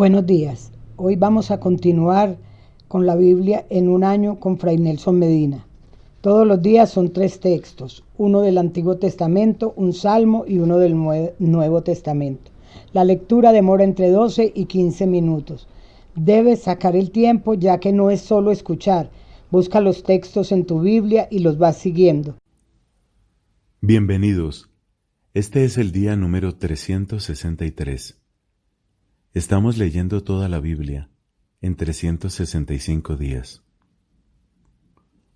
Buenos días. Hoy vamos a continuar con la Biblia en un año con Fray Nelson Medina. Todos los días son 3 textos, uno del Antiguo Testamento, un salmo y uno del Nuevo Testamento. La lectura demora entre 12 y 15 minutos. Debes sacar el tiempo ya que no es solo escuchar. Busca los textos en tu Biblia y los vas siguiendo. Bienvenidos. Este es el día número 363. Estamos leyendo toda la Biblia en 365 días.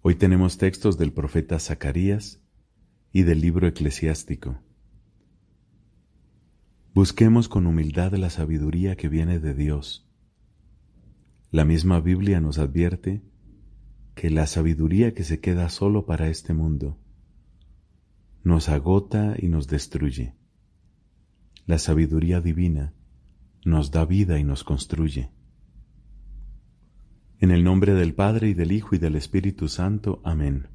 Hoy tenemos textos del profeta Zacarías y del libro eclesiástico. Busquemos con humildad la sabiduría que viene de Dios. La misma Biblia nos advierte que la sabiduría que se queda solo para este mundo nos agota y nos destruye. La sabiduría divina nos da vida y nos construye. En el nombre del Padre, y del Hijo, y del Espíritu Santo. Amén.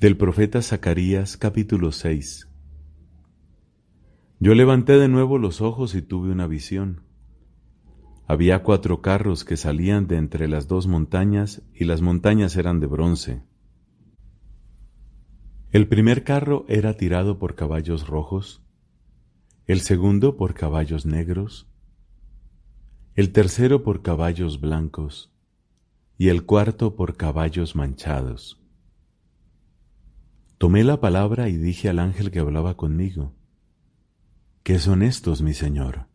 Del profeta Zacarías, capítulo 6. Yo levanté de nuevo los ojos y tuve una visión. Había 4 carros que salían de entre las 2 montañas, y las montañas eran de bronce. El primer carro era tirado por caballos rojos, el segundo por caballos negros, el tercero por caballos blancos, y el cuarto por caballos manchados. Tomé la palabra y dije al ángel que hablaba conmigo: ¿Qué son estos, mi señor?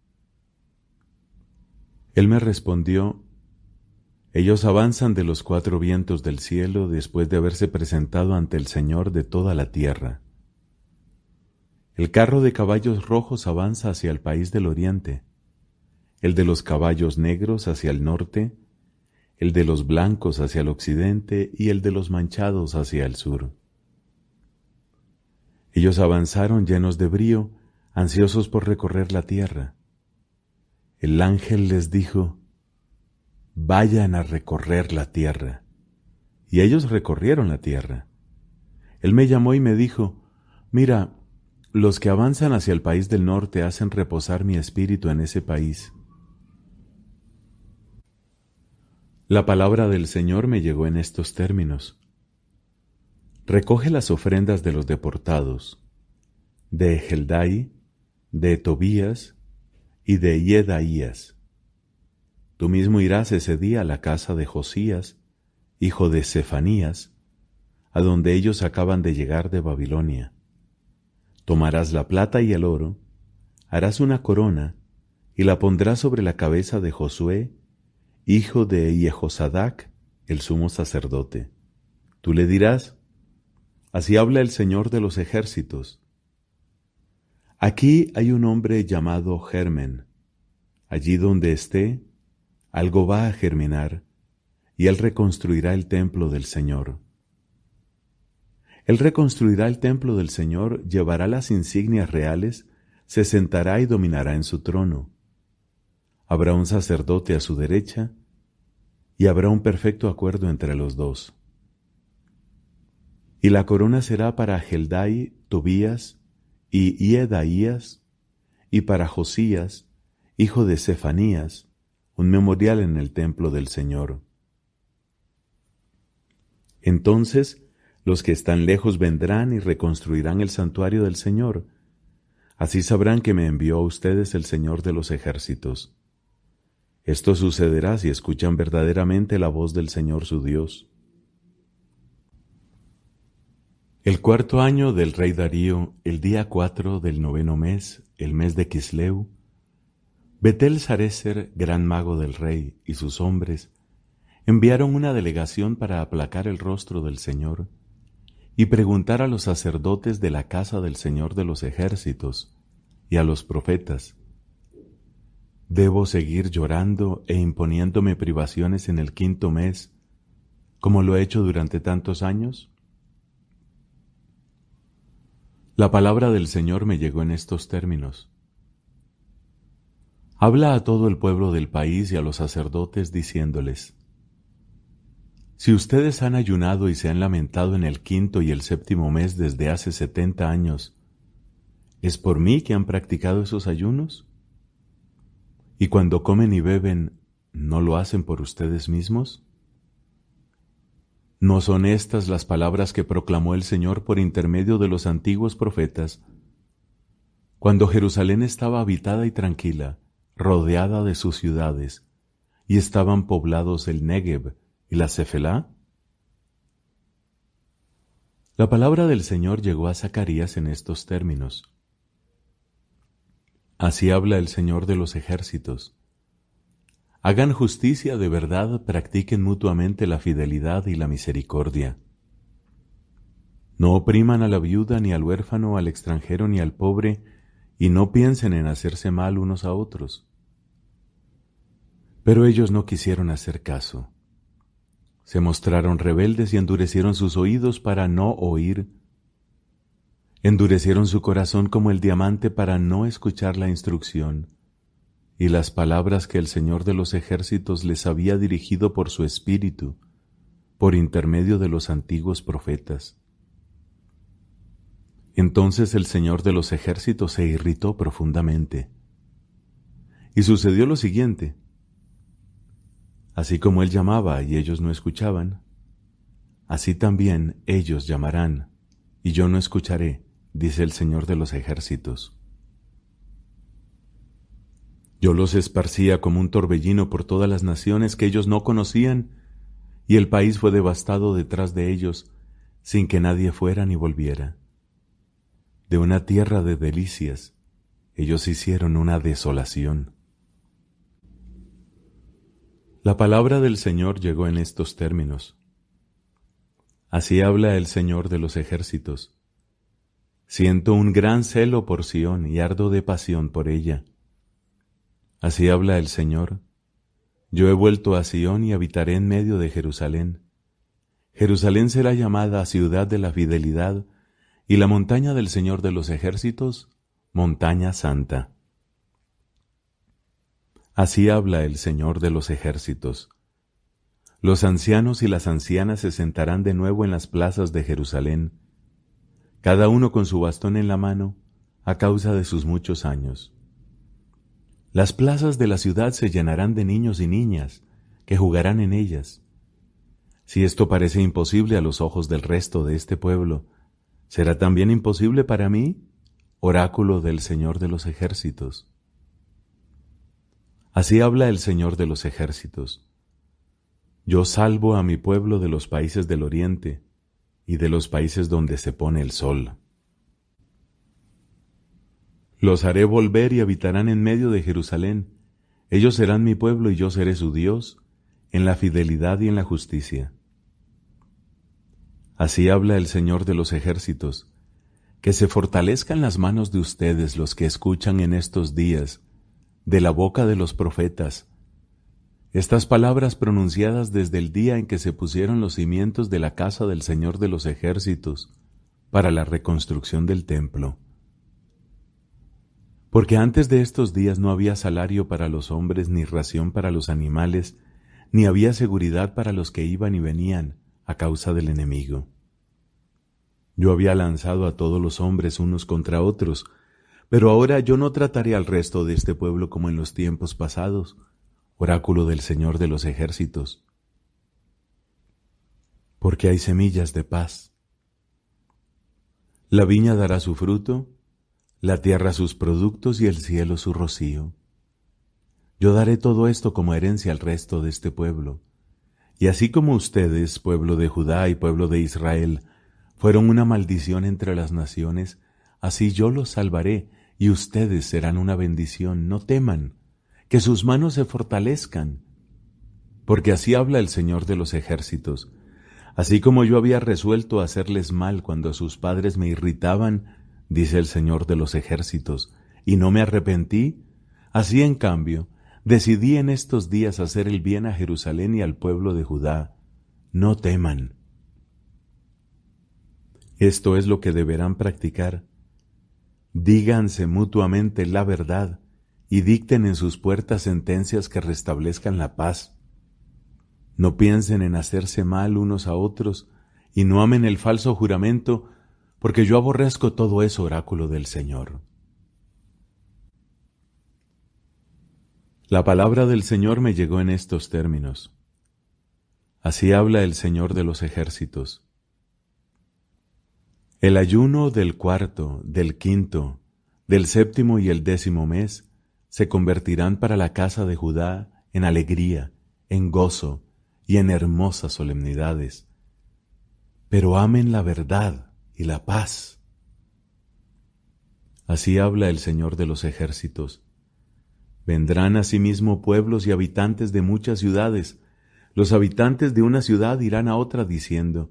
Él me respondió: ellos avanzan de los 4 vientos del cielo después de haberse presentado ante el Señor de toda la tierra. El carro de caballos rojos avanza hacia el país del oriente, el de los caballos negros hacia el norte, el de los blancos hacia el occidente y el de los manchados hacia el sur. Ellos avanzaron llenos de brío, ansiosos por recorrer la tierra. El ángel les dijo: vayan a recorrer la tierra. Y ellos recorrieron la tierra. Él me llamó y me dijo: mira, los que avanzan hacia el país del norte hacen reposar mi espíritu en ese país. La palabra del Señor me llegó en estos términos: recoge las ofrendas de los deportados, de Heldai, de Tobías y de Yedaías. Tú mismo irás ese día a la casa de Josías, hijo de Sefanías, a donde ellos acaban de llegar de Babilonia. Tomarás la plata y el oro, harás una corona y la pondrás sobre la cabeza de Josué, hijo de Jehozadac, el sumo sacerdote. Tú le dirás: así habla el Señor de los ejércitos. Aquí hay un hombre llamado Germen. Allí donde esté, algo va a germinar, y él reconstruirá el templo del Señor. Él reconstruirá el templo del Señor, llevará las insignias reales, se sentará y dominará en su trono. Habrá un sacerdote a su derecha, y habrá un perfecto acuerdo entre los dos. Y la corona será para Heldai, Tobías y Yedaías, y para Josías, hijo de Sefanías, un memorial en el templo del Señor. Entonces los que están lejos vendrán y reconstruirán el santuario del Señor. Así sabrán que me envió a ustedes el Señor de los ejércitos. Esto sucederá si escuchan verdaderamente la voz del Señor su Dios. El 4º año del rey Darío, el día 4 del 9º mes, el mes de Quisleu, Betel-Sarecer, gran mago del rey, y sus hombres enviaron una delegación para aplacar el rostro del Señor y preguntar a los sacerdotes de la casa del Señor de los ejércitos y a los profetas: ¿debo seguir llorando e imponiéndome privaciones en el 5º mes, como lo he hecho durante tantos años? La palabra del Señor me llegó en estos términos: habla a todo el pueblo del país y a los sacerdotes diciéndoles: si ustedes han ayunado y se han lamentado en el 5º y el 7º mes desde hace 70 años, ¿es por mí que han practicado esos ayunos? Y cuando comen y beben, ¿no lo hacen por ustedes mismos? ¿No son estas las palabras que proclamó el Señor por intermedio de los antiguos profetas, cuando Jerusalén estaba habitada y tranquila, rodeada de sus ciudades, y estaban poblados el Néguev y la Cefelá? La palabra del Señor llegó a Zacarías en estos términos. Así habla el Señor de los ejércitos. Hagan justicia de verdad, practiquen mutuamente la fidelidad y la misericordia. No opriman a la viuda, ni al huérfano, al extranjero, ni al pobre, y no piensen en hacerse mal unos a otros. Pero ellos no quisieron hacer caso. Se mostraron rebeldes y endurecieron sus oídos para no oír. Endurecieron su corazón como el diamante para no escuchar la instrucción y las palabras que el Señor de los ejércitos les había dirigido por su espíritu, por intermedio de los antiguos profetas. Entonces el Señor de los ejércitos se irritó profundamente. Y sucedió lo siguiente. Así como Él llamaba y ellos no escuchaban, así también ellos llamarán, y yo no escucharé, dice el Señor de los ejércitos. Yo los esparcía como un torbellino por todas las naciones que ellos no conocían, y el país fue devastado detrás de ellos, sin que nadie fuera ni volviera. De una tierra de delicias, ellos hicieron una desolación. La palabra del Señor llegó en estos términos. Así habla el Señor de los ejércitos. Siento un gran celo por Sión y ardo de pasión por ella. Así habla el Señor. Yo he vuelto a Sión y habitaré en medio de Jerusalén. Jerusalén será llamada ciudad de la fidelidad y la montaña del Señor de los ejércitos, montaña santa. Así habla el Señor de los ejércitos. Los ancianos y las ancianas se sentarán de nuevo en las plazas de Jerusalén, cada uno con su bastón en la mano, a causa de sus muchos años. Las plazas de la ciudad se llenarán de niños y niñas, que jugarán en ellas. Si esto parece imposible a los ojos del resto de este pueblo, ¿será también imposible para mí, oráculo del Señor de los ejércitos? Así habla el Señor de los ejércitos. Yo salvo a mi pueblo de los países del oriente y de los países donde se pone el sol. Los haré volver y habitarán en medio de Jerusalén. Ellos serán mi pueblo y yo seré su Dios, en la fidelidad y en la justicia. Así habla el Señor de los ejércitos. Que se fortalezcan las manos de ustedes los que escuchan en estos días, de la boca de los profetas, estas palabras pronunciadas desde el día en que se pusieron los cimientos de la casa del Señor de los ejércitos para la reconstrucción del templo. Porque antes de estos días no había salario para los hombres, ni ración para los animales, ni había seguridad para los que iban y venían a causa del enemigo. Yo había lanzado a todos los hombres unos contra otros, pero ahora yo no trataré al resto de este pueblo como en los tiempos pasados, oráculo del Señor de los ejércitos. Porque hay semillas de paz. La viña dará su fruto, la tierra sus productos y el cielo su rocío. Yo daré todo esto como herencia al resto de este pueblo. Y así como ustedes, pueblo de Judá y pueblo de Israel, fueron una maldición entre las naciones, así yo los salvaré, y ustedes serán una bendición. No teman, que sus manos se fortalezcan. Porque así habla el Señor de los ejércitos. Así como yo había resuelto hacerles mal cuando sus padres me irritaban, dice el Señor de los ejércitos, y no me arrepentí, así en cambio, decidí en estos días hacer el bien a Jerusalén y al pueblo de Judá. No teman. Esto es lo que deberán practicar. Díganse mutuamente la verdad y dicten en sus puertas sentencias que restablezcan la paz. No piensen en hacerse mal unos a otros y no amen el falso juramento, porque yo aborrezco todo eso, oráculo del Señor. La palabra del Señor me llegó en estos términos. Así habla el Señor de los ejércitos. El ayuno del cuarto, del quinto, del séptimo y el 10º mes se convertirán para la casa de Judá en alegría, en gozo y en hermosas solemnidades. Pero amen la verdad y la paz. Así habla el Señor de los ejércitos. Vendrán asimismo pueblos y habitantes de muchas ciudades. Los habitantes de una ciudad irán a otra diciendo: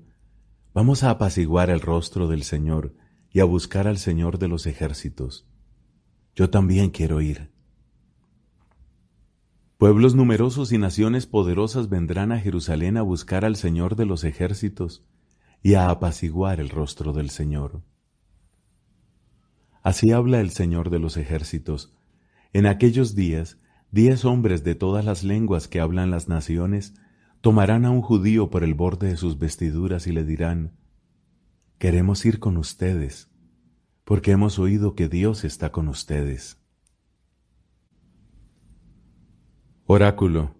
Vamos a apaciguar el rostro del Señor y a buscar al Señor de los ejércitos. Yo también quiero ir. Pueblos numerosos y naciones poderosas vendrán a Jerusalén a buscar al Señor de los ejércitos y a apaciguar el rostro del Señor. Así habla el Señor de los ejércitos. En aquellos días, 10 hombres de todas las lenguas que hablan las naciones tomarán a un judío por el borde de sus vestiduras y le dirán: Queremos ir con ustedes, porque hemos oído que Dios está con ustedes. Oráculo.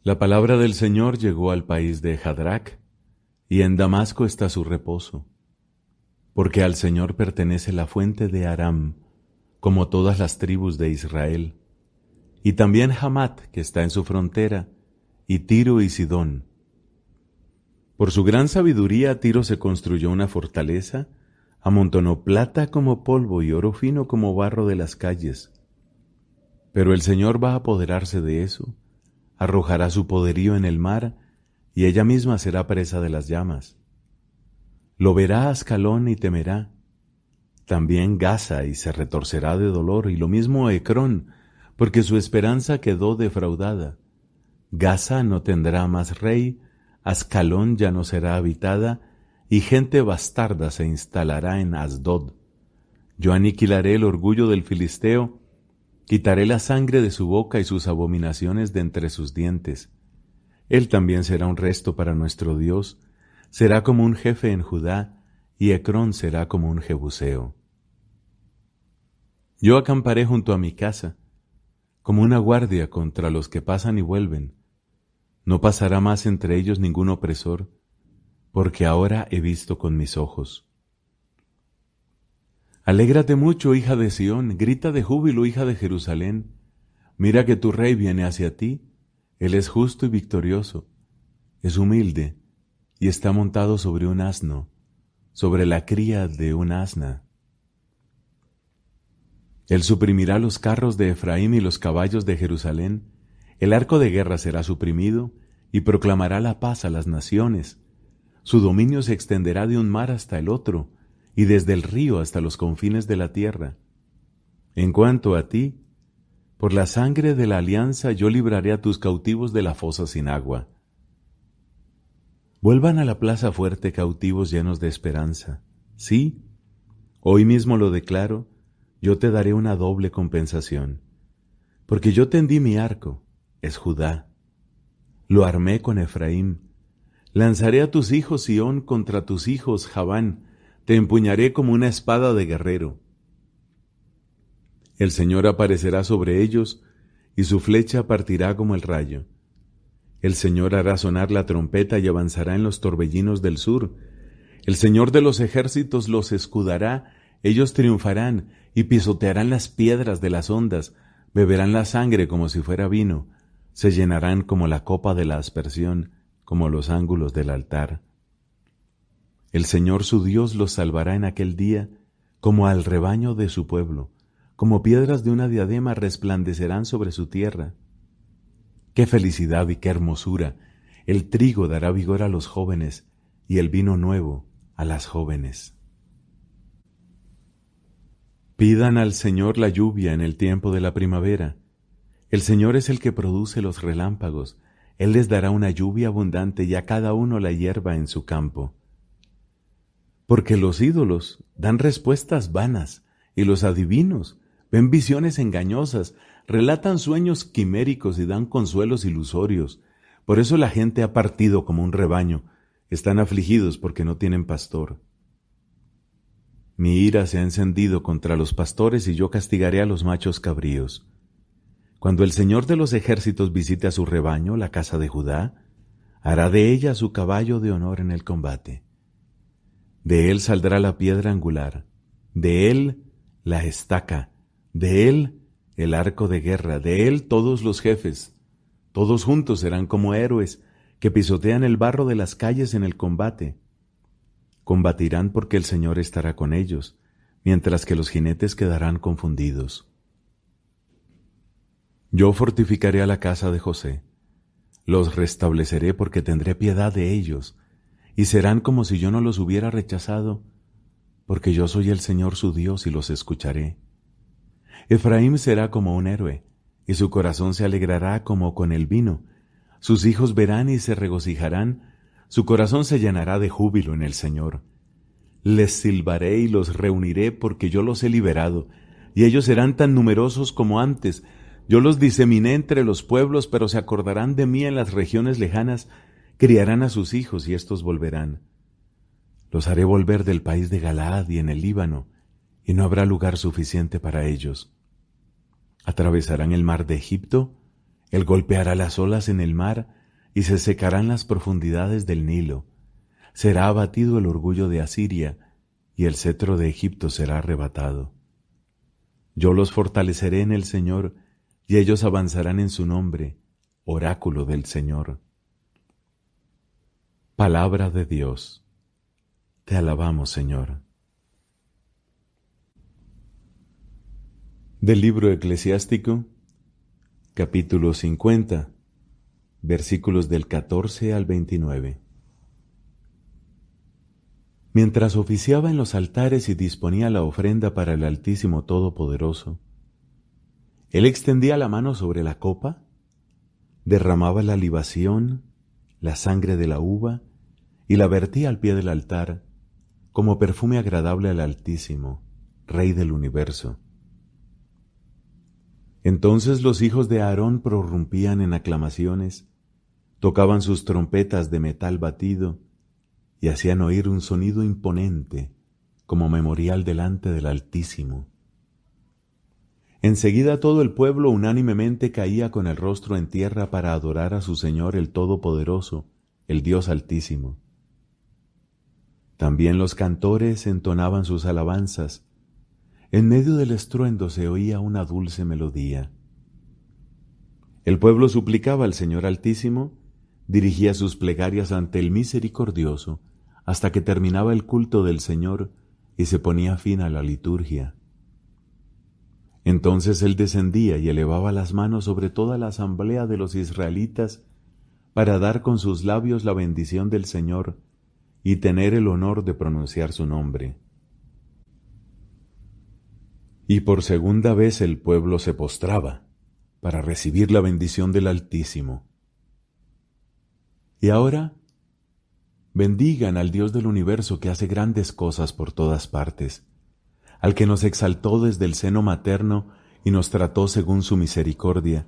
La palabra del Señor llegó al país de Hadrac, y en Damasco está su reposo, porque al Señor pertenece la fuente de Aram, como todas las tribus de Israel, y también Hamat, que está en su frontera, y Tiro y Sidón. Por su gran sabiduría, Tiro se construyó una fortaleza, amontonó plata como polvo y oro fino como barro de las calles. Pero el Señor va a apoderarse de eso, arrojará su poderío en el mar, y ella misma será presa de las llamas. Lo verá Ascalón y temerá, también Gaza y se retorcerá de dolor, y lo mismo Ecrón, porque su esperanza quedó defraudada. Gaza no tendrá más rey, Ascalón ya no será habitada, y gente bastarda se instalará en Asdod. Yo aniquilaré el orgullo del filisteo, quitaré la sangre de su boca y sus abominaciones de entre sus dientes. Él también será un resto para nuestro Dios, será como un jefe en Judá, y Ecrón será como un jebuseo. Yo acamparé junto a mi casa, como una guardia contra los que pasan y vuelven. No pasará más entre ellos ningún opresor, porque ahora he visto con mis ojos. Alégrate mucho, hija de Sión, grita de júbilo, hija de Jerusalén. Mira que tu rey viene hacia ti, él es justo y victorioso, es humilde y está montado sobre un asno, sobre la cría de un asna. Él suprimirá los carros de Efraín y los caballos de Jerusalén, el arco de guerra será suprimido y proclamará la paz a las naciones. Su dominio se extenderá de un mar hasta el otro, y desde el río hasta los confines de la tierra. En cuanto a ti, por la sangre de la alianza yo libraré a tus cautivos de la fosa sin agua. Vuelvan a la plaza fuerte cautivos llenos de esperanza. Sí, hoy mismo lo declaro, yo te daré una doble compensación. Porque yo tendí mi arco, es Judá. Lo armé con Efraín. Lanzaré a tus hijos Sión contra tus hijos Javán. Te empuñaré como una espada de guerrero. El Señor aparecerá sobre ellos, y su flecha partirá como el rayo. El Señor hará sonar la trompeta y avanzará en los torbellinos del sur. El Señor de los ejércitos los escudará, ellos triunfarán y pisotearán las piedras de las ondas, beberán la sangre como si fuera vino, se llenarán como la copa de la aspersión, como los ángulos del altar. El Señor su Dios los salvará en aquel día, como al rebaño de su pueblo, como piedras de una diadema resplandecerán sobre su tierra. ¡Qué felicidad y qué hermosura! El trigo dará vigor a los jóvenes, y el vino nuevo a las jóvenes. Pidan al Señor la lluvia en el tiempo de la primavera. El Señor es el que produce los relámpagos. Él les dará una lluvia abundante y a cada uno la hierba en su campo. Porque los ídolos dan respuestas vanas, y los adivinos ven visiones engañosas, relatan sueños quiméricos y dan consuelos ilusorios. Por eso la gente ha partido como un rebaño, están afligidos porque no tienen pastor. Mi ira se ha encendido contra los pastores y yo castigaré a los machos cabríos. Cuando el Señor de los ejércitos visite a su rebaño, la casa de Judá, hará de ella su caballo de honor en el combate. De él saldrá la piedra angular, de él la estaca, de él el arco de guerra, de él todos los jefes. Todos juntos serán como héroes que pisotean el barro de las calles en el combate. Combatirán porque el Señor estará con ellos, mientras que los jinetes quedarán confundidos. Yo fortificaré a la casa de José, los restableceré porque tendré piedad de ellos, y serán como si yo no los hubiera rechazado, porque yo soy el Señor su Dios y los escucharé. Efraín será como un héroe, y su corazón se alegrará como con el vino. Sus hijos verán y se regocijarán, su corazón se llenará de júbilo en el Señor. Les silbaré y los reuniré porque yo los he liberado, y ellos serán tan numerosos como antes. Yo los diseminé entre los pueblos, pero se acordarán de mí en las regiones lejanas, criarán a sus hijos y éstos volverán. Los haré volver del país de Galaad y en el Líbano, y no habrá lugar suficiente para ellos. Atravesarán el mar de Egipto, él golpeará las olas en el mar, y se secarán las profundidades del Nilo. Será abatido el orgullo de Asiria, y el cetro de Egipto será arrebatado. Yo los fortaleceré en el Señor, y ellos avanzarán en su nombre, oráculo del Señor. Palabra de Dios. Te alabamos, Señor. Del libro eclesiástico, capítulo 50, versículos del 14 al 29. Mientras oficiaba en los altares y disponía la ofrenda para el Altísimo Todopoderoso, él extendía la mano sobre la copa, derramaba la libación, la sangre de la uva, y la vertía al pie del altar, como perfume agradable al Altísimo, Rey del universo. Entonces los hijos de Aarón prorrumpían en aclamaciones, tocaban sus trompetas de metal batido y hacían oír un sonido imponente, como memorial delante del Altísimo. Enseguida todo el pueblo unánimemente caía con el rostro en tierra para adorar a su Señor el Todopoderoso, el Dios Altísimo. También los cantores entonaban sus alabanzas. En medio del estruendo se oía una dulce melodía. El pueblo suplicaba al Señor Altísimo, dirigía sus plegarias ante el Misericordioso, hasta que terminaba el culto del Señor y se ponía fin a la liturgia. Entonces él descendía y elevaba las manos sobre toda la asamblea de los israelitas para dar con sus labios la bendición del Señor y tener el honor de pronunciar su nombre. Y por segunda vez el pueblo se postraba para recibir la bendición del Altísimo. Y ahora, bendigan al Dios del universo que hace grandes cosas por todas partes, al que nos exaltó desde el seno materno y nos trató según su misericordia,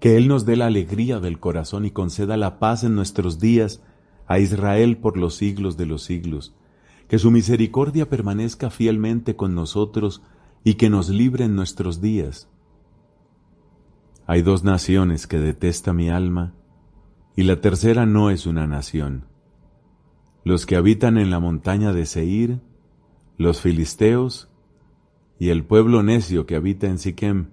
que Él nos dé la alegría del corazón y conceda la paz en nuestros días a Israel por los siglos de los siglos, que su misericordia permanezca fielmente con nosotros y que nos libre en nuestros días. Hay dos naciones que detesta mi alma, y la tercera no es una nación: los que habitan en la montaña de Seir, los filisteos, y el pueblo necio que habita en Siquem.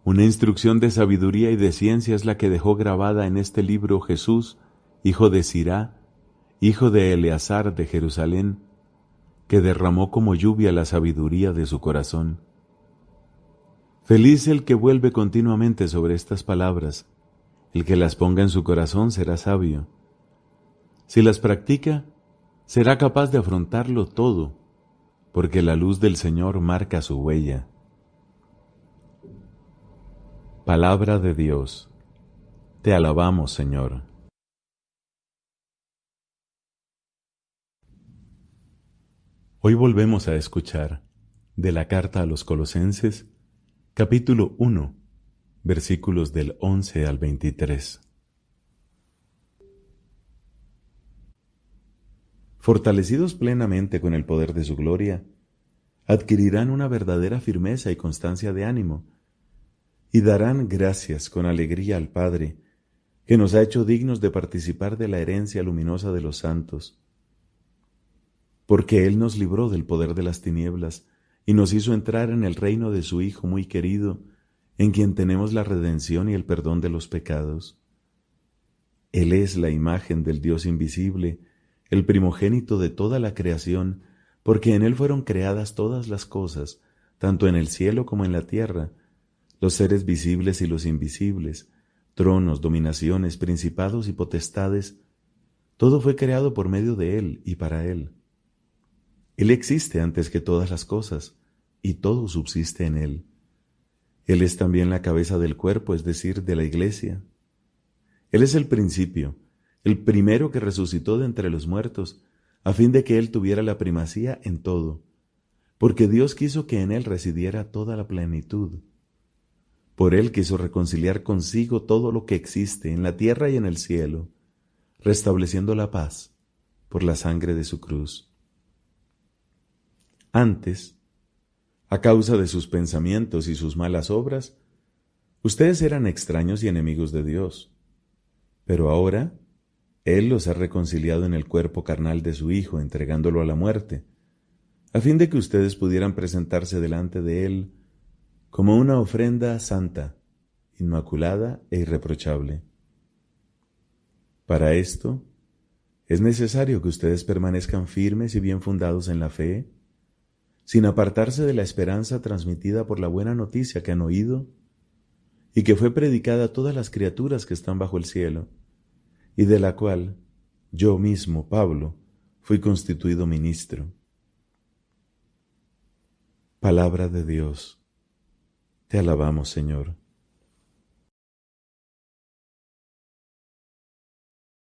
Una instrucción de sabiduría y de ciencia es la que dejó grabada en este libro Jesús, hijo de Sirá, hijo de Eleazar de Jerusalén, que derramó como lluvia la sabiduría de su corazón. Feliz el que vuelve continuamente sobre estas palabras, el que las ponga en su corazón será sabio. Si las practica, será capaz de afrontarlo todo, porque la luz del Señor marca su huella. Palabra de Dios. Te alabamos, Señor. Hoy volvemos a escuchar de la carta a los Colosenses, capítulo 1, versículos del 11 al 23. Fortalecidos plenamente con el poder de su gloria, adquirirán una verdadera firmeza y constancia de ánimo, y darán gracias con alegría al Padre, que nos ha hecho dignos de participar de la herencia luminosa de los santos. Porque Él nos libró del poder de las tinieblas y nos hizo entrar en el reino de su Hijo muy querido, en quien tenemos la redención y el perdón de los pecados. Él es la imagen del Dios invisible, el primogénito de toda la creación, porque en Él fueron creadas todas las cosas, tanto en el cielo como en la tierra, los seres visibles y los invisibles, tronos, dominaciones, principados y potestades. Todo fue creado por medio de Él y para Él. Él existe antes que todas las cosas, y todo subsiste en Él. Él es también la cabeza del cuerpo, es decir, de la Iglesia. Él es el principio, el primero que resucitó de entre los muertos, a fin de que Él tuviera la primacía en todo, porque Dios quiso que en Él residiera toda la plenitud. Por Él quiso reconciliar consigo todo lo que existe en la tierra y en el cielo, restableciendo la paz por la sangre de su cruz. Antes, a causa de sus pensamientos y sus malas obras, ustedes eran extraños y enemigos de Dios. Pero ahora, Él los ha reconciliado en el cuerpo carnal de su Hijo, entregándolo a la muerte, a fin de que ustedes pudieran presentarse delante de Él como una ofrenda santa, inmaculada e irreprochable. Para esto, es necesario que ustedes permanezcan firmes y bien fundados en la fe, sin apartarse de la esperanza transmitida por la buena noticia que han oído y que fue predicada a todas las criaturas que están bajo el cielo, y de la cual yo mismo, Pablo, fui constituido ministro. Palabra de Dios. Te alabamos, Señor.